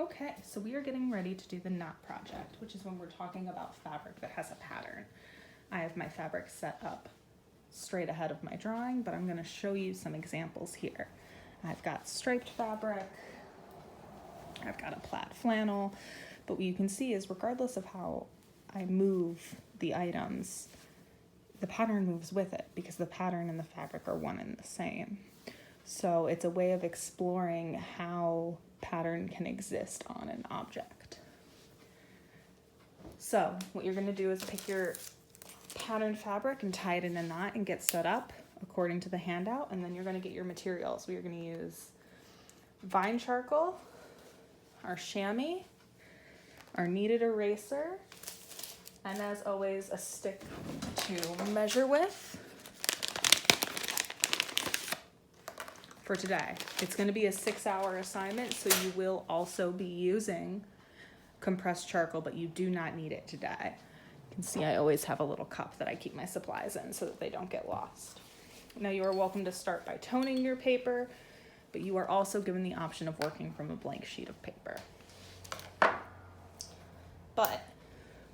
Okay, so we are getting ready to do the knot project, which is when we're talking about fabric that has a pattern. I have my fabric set up straight ahead of my drawing, but I'm going to show you some examples here. I've got striped fabric, I've got a plaid flannel, but what you can see is regardless of how I move the items, the pattern moves with it because the pattern and the fabric are one and the same. So it's a way of exploring how pattern can exist on an object. So what you're going to do is pick your patterned fabric and tie it in a knot and get set up according to the handout, and then you're going to get your materials. We are going to use vine charcoal, our chamois, our kneaded eraser, and as always a stick to measure with. For today, it's going to be a 6-hour assignment, so you will also be using compressed charcoal, but you do not need it today. You can see I always have a little cup that I keep my supplies in so that they don't get lost. Now you are welcome to start by toning your paper, but you are also given the option of working from a blank sheet of paper. But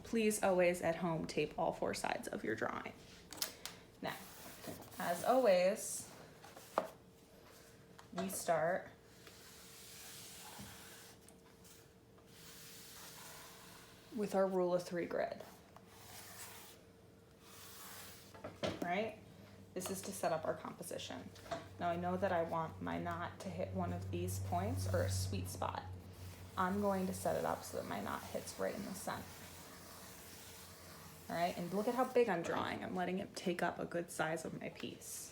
please always at home tape all 4 sides of your drawing. Now, as always, we start with our rule of 3 grid, right? This is to set up our composition. Now I know that I want my knot to hit one of these points or a sweet spot. I'm going to set it up so that my knot hits right in the center. All right, and look at how big I'm drawing. I'm letting it take up a good size of my piece.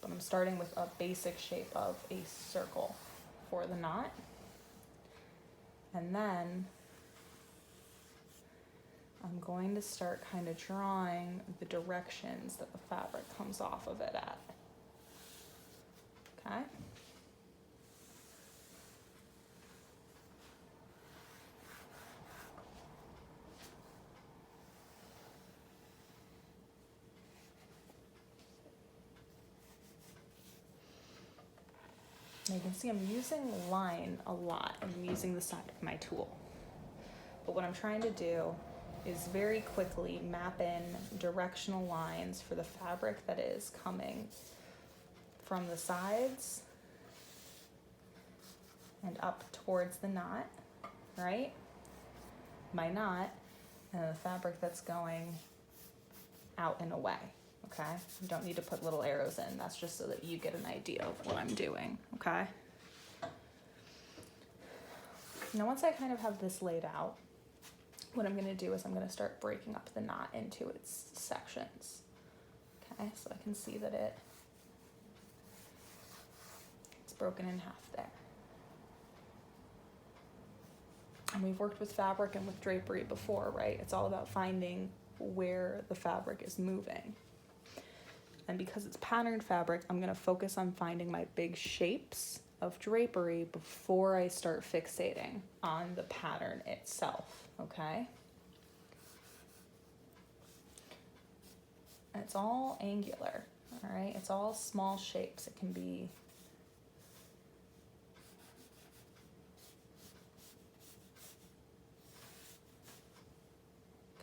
But I'm starting with a basic shape of a circle for the knot. And then I'm going to start kind of drawing the directions that the fabric comes off of it at. Okay? And you can see I'm using line a lot, and I'm using the side of my tool. But what I'm trying to do is very quickly map in directional lines for the fabric that is coming from the sides and up towards the knot, right? My knot, and the fabric that's going out and away. Okay, you don't need to put little arrows in. That's just so that you get an idea of what I'm doing, okay? Now once I kind of have this laid out, what I'm gonna do is I'm gonna start breaking up the knot into its sections. Okay, so I can see that it's broken in half there. And we've worked with fabric and with drapery before, right? It's all about finding where the fabric is moving. And because it's patterned fabric, I'm gonna focus on finding my big shapes of drapery before I start fixating on the pattern itself, okay? And it's all angular, all right? It's all small shapes. It can be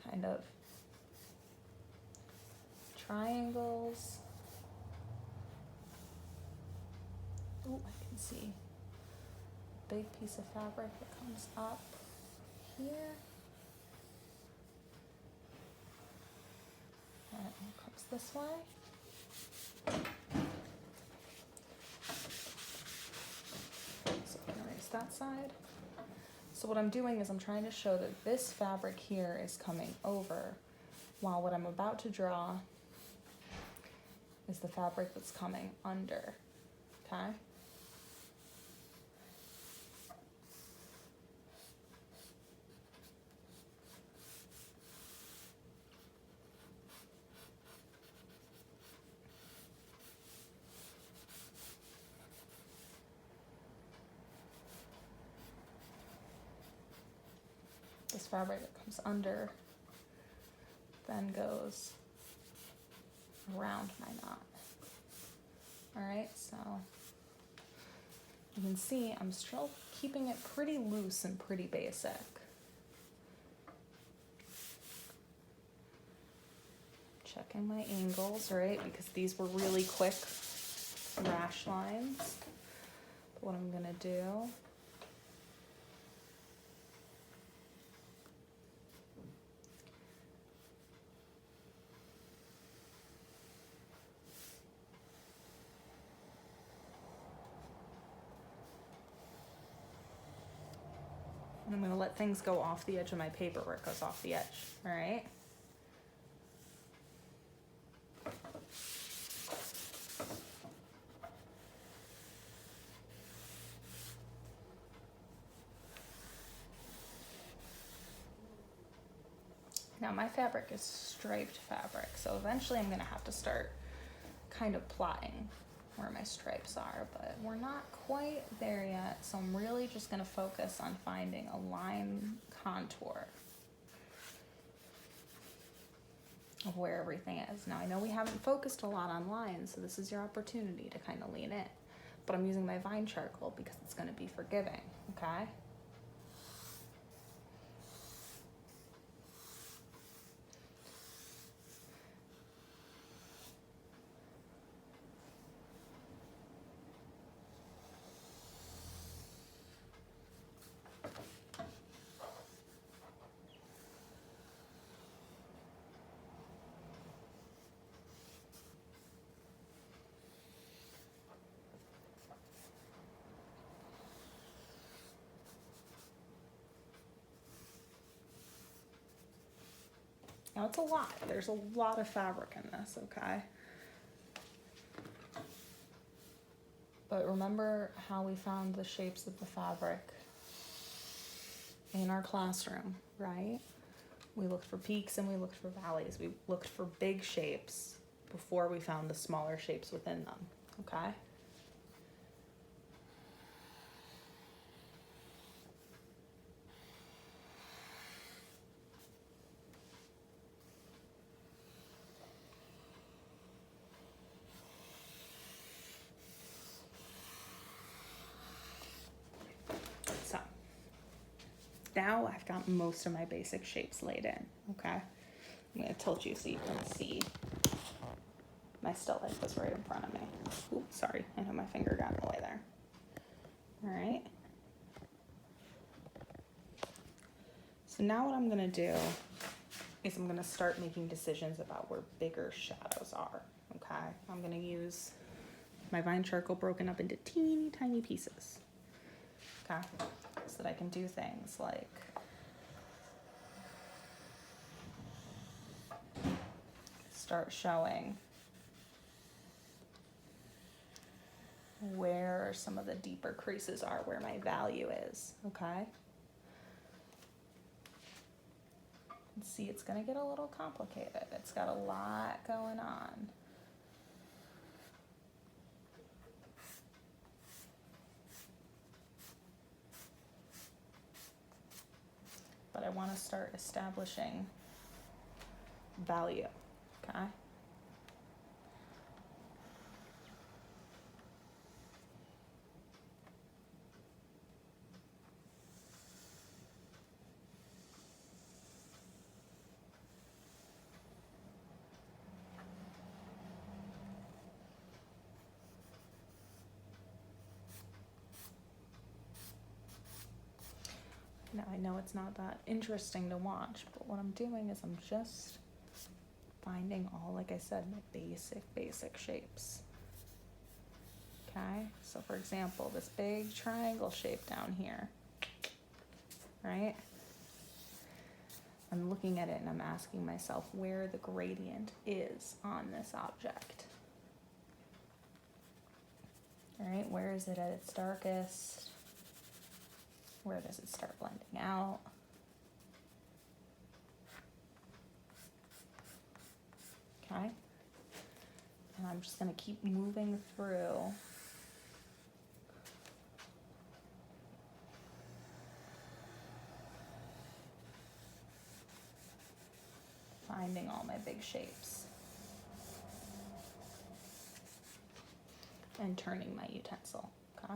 kind of triangles. Oh, I can see a big piece of fabric that comes up here. And it comes this way. So I'm gonna erase that side. So what I'm doing is I'm trying to show that this fabric here is coming over, while what I'm about to draw is the fabric that's coming under, okay? This fabric that comes under then goes around my knot. All right, so You can see I'm still keeping it pretty loose and pretty basic. Checking my angles, right? Because these were really quick rash lines. But what I'm gonna do, and I'm gonna let things go off the edge of my paper where it goes off the edge, all right? Now my fabric is striped fabric, so eventually I'm gonna have to start kind of plotting where my stripes are, but we're not quite there yet, so I'm really just gonna focus on finding a line contour of where everything is. Now I know we haven't focused a lot on lines, so this is your opportunity to kind of lean in, but I'm using my vine charcoal because it's gonna be forgiving, okay? Now it's a lot. There's a lot of fabric in this, okay? But remember how we found the shapes of the fabric in our classroom, right? We looked for peaks and we looked for valleys. We looked for big shapes before we found the smaller shapes within them, okay? So now I've got most of my basic shapes laid in, okay? I'm gonna tilt you so you can see my still life was right in front of me. Ooh, sorry, I know my finger got in the way there. All right. So now what I'm gonna do is I'm gonna start making decisions about where bigger shadows are, okay? I'm gonna use my vine charcoal broken up into teeny tiny pieces, okay? So that I can do things like start showing where some of the deeper creases are, where my value is, okay? And see, it's gonna get a little complicated. It's got a lot going on. But I wanna start establishing value, okay? Now I know it's not that interesting to watch, but what I'm doing is I'm just finding all, like I said, my basic shapes. Okay, so for example, this big triangle shape down here, right? I'm looking at it and I'm asking myself where the gradient is on this object. All right, where is it at its darkest? Where does it start blending out? Okay, and I'm just gonna keep moving through finding all my big shapes and turning my utensil, okay?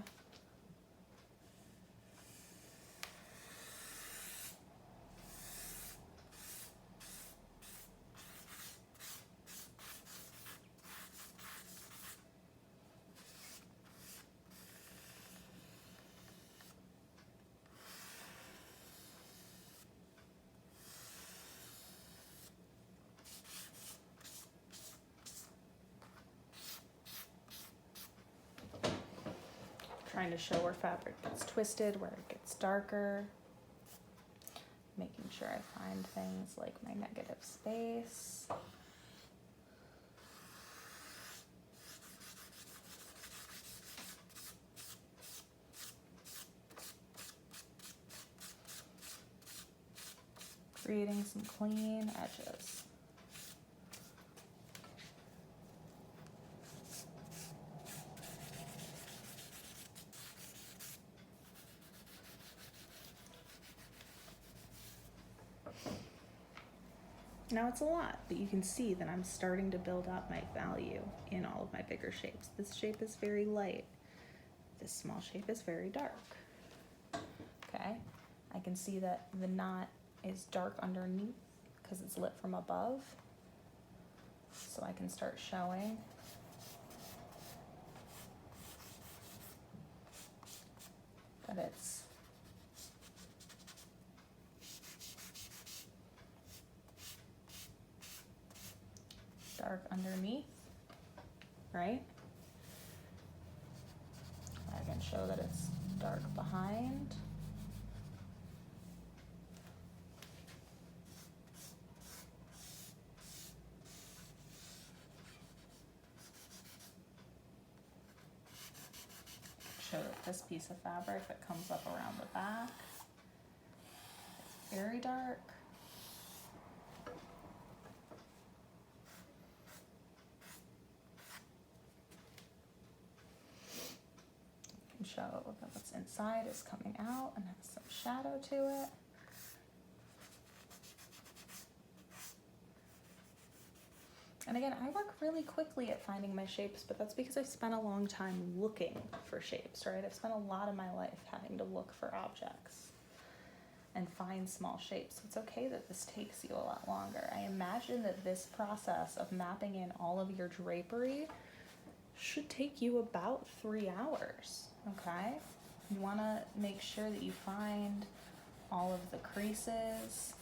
trying to show where fabric gets twisted, where it gets darker, making sure I find things like my negative space. Creating some clean edges. Now it's a lot, but you can see that I'm starting to build up my value in all of my bigger shapes. This shape is very light. This small shape is very dark. Okay, I can see that the knot is dark underneath because it's lit from above. So I can start showing that it's dark underneath, right? I can show that it's dark behind. Show that this piece of fabric that comes up around the back is very dark. Show that what's inside is coming out and has some shadow to it. And again, I work really quickly at finding my shapes, but that's because I've spent a long time looking for shapes, right? I've spent a lot of my life having to look for objects and find small shapes. So it's okay that this takes you a lot longer. I imagine that this process of mapping in all of your drapery should take you about 3 hours. Okay, you want to make sure that you find all of the creases,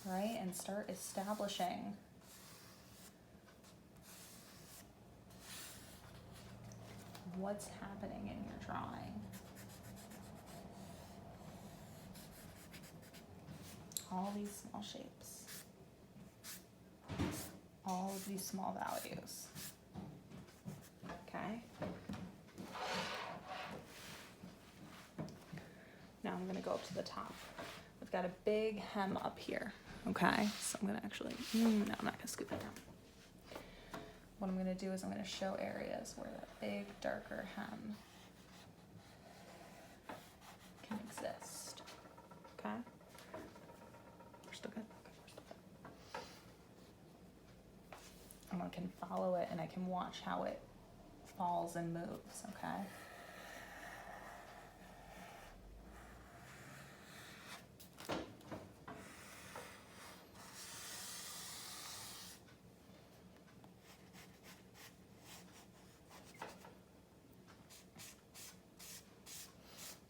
right, and start establishing what's happening in your drawing. All these small shapes, all of these small values. Okay. Now I'm gonna go up to the top. We've got a big hem up here. Okay, so I'm gonna actually, no, I'm not gonna scoop it down. What I'm gonna do is I'm gonna show areas where that big, darker hem can exist. Okay? We're still good? Okay, we're still good. And I can follow it and I can watch how it falls and moves, okay?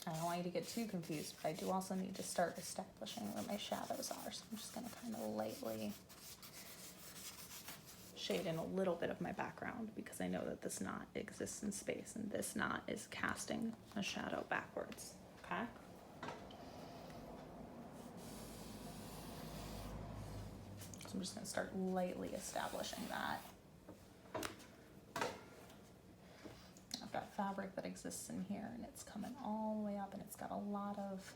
I don't want you to get too confused, but I do also need to start establishing where my shadows are, so I'm just gonna kind of lightly shade in a little bit of my background because I know that this knot exists in space and this knot is casting a shadow backwards, okay? So I'm just gonna start lightly establishing that. I've got fabric that exists in here and it's coming all the way up and it's got a lot of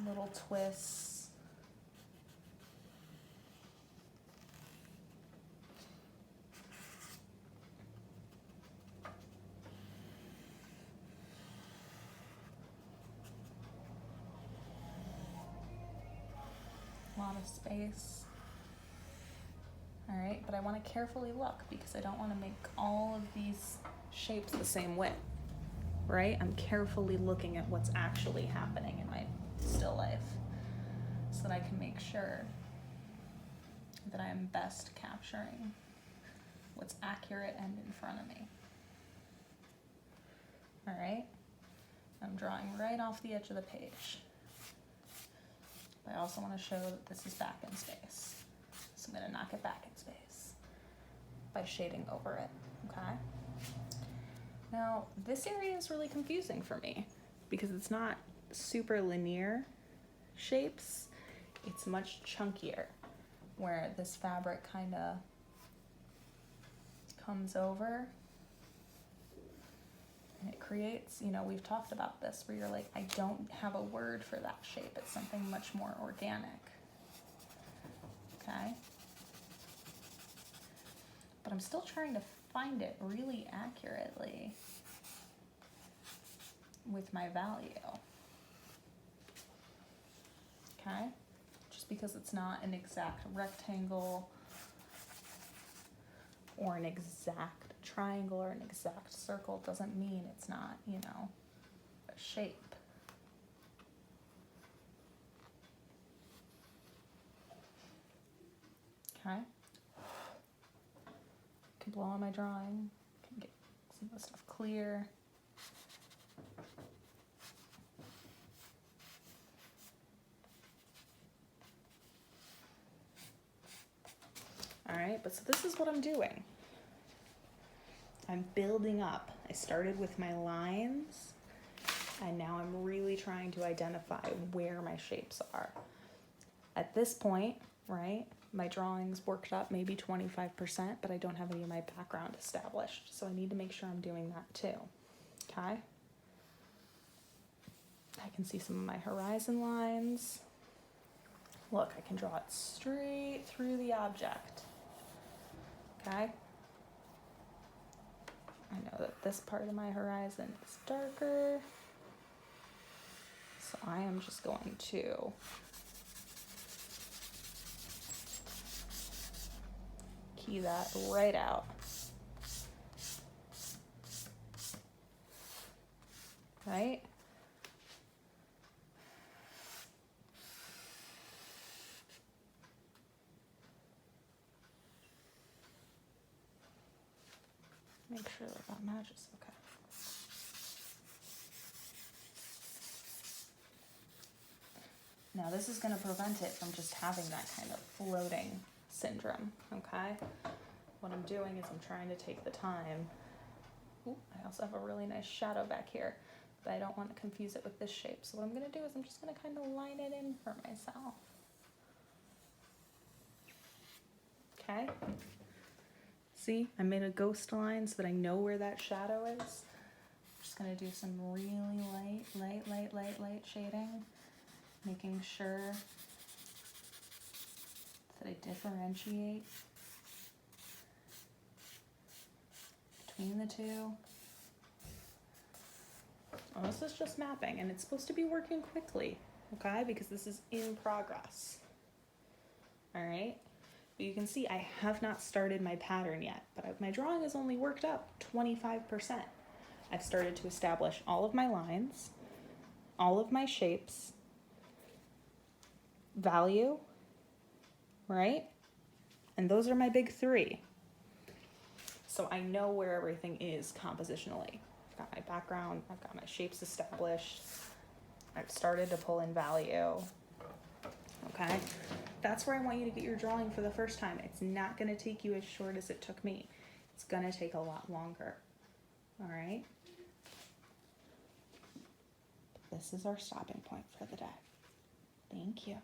little twists. A lot of space. All right, but I want to carefully look because I don't want to make all of these shapes the same width, right? I'm carefully looking at what's actually happening in my still life so that I can make sure that I am best capturing what's accurate and in front of me. All right, I'm drawing right off the edge of the page. I also want to show that this is back in space. So I'm going to knock it back in space by shading over it, okay? Now, this area is really confusing for me because it's not super linear shapes. It's much chunkier, where this fabric kind of comes over and it creates, you know, we've talked about this where you're like, I don't have a word for that shape. It's something much more organic. Okay? But I'm still trying to find it really accurately with my value. Okay? Just because it's not an exact rectangle or an exact triangle or an exact circle doesn't mean it's not, you know, a shape. Okay? Can blow on my drawing, can get some of the stuff clear. All right, but so this is what I'm doing. I'm building up. I started with my lines, and now I'm really trying to identify where my shapes are. At this point, right, my drawing's worked up maybe 25%, but I don't have any of my background established, so I need to make sure I'm doing that too, okay? I can see some of my horizon lines. Look, I can draw it straight through the object, okay? I know that this part of my horizon is darker, so I am just going to key that right out. Right? Make sure that that matches, okay. Now this is going to prevent it from just having that kind of floating syndrome, okay? What I'm doing is I'm trying to take the time. Ooh, I also have a really nice shadow back here, but I don't want to confuse it with this shape. So what I'm going to do is I'm just going to kind of line it in for myself. Okay? See, I made a ghost line so that I know where that shadow is. I'm just going to do some really light shading, making sure that I differentiate between the two. Oh, this is just mapping, and it's supposed to be working quickly, okay? Because this is in progress. All right? But you can see I have not started my pattern yet, but my drawing is only worked up 25%. I've started to establish all of my lines, all of my shapes, value, right? And those are my big three. So I know where everything is compositionally. I've got my background, I've got my shapes established, I've started to pull in value, okay? That's where I want you to get your drawing for the first time. It's not gonna take you as short as it took me. It's gonna take a lot longer, all right? This is our stopping point for the day. Thank you.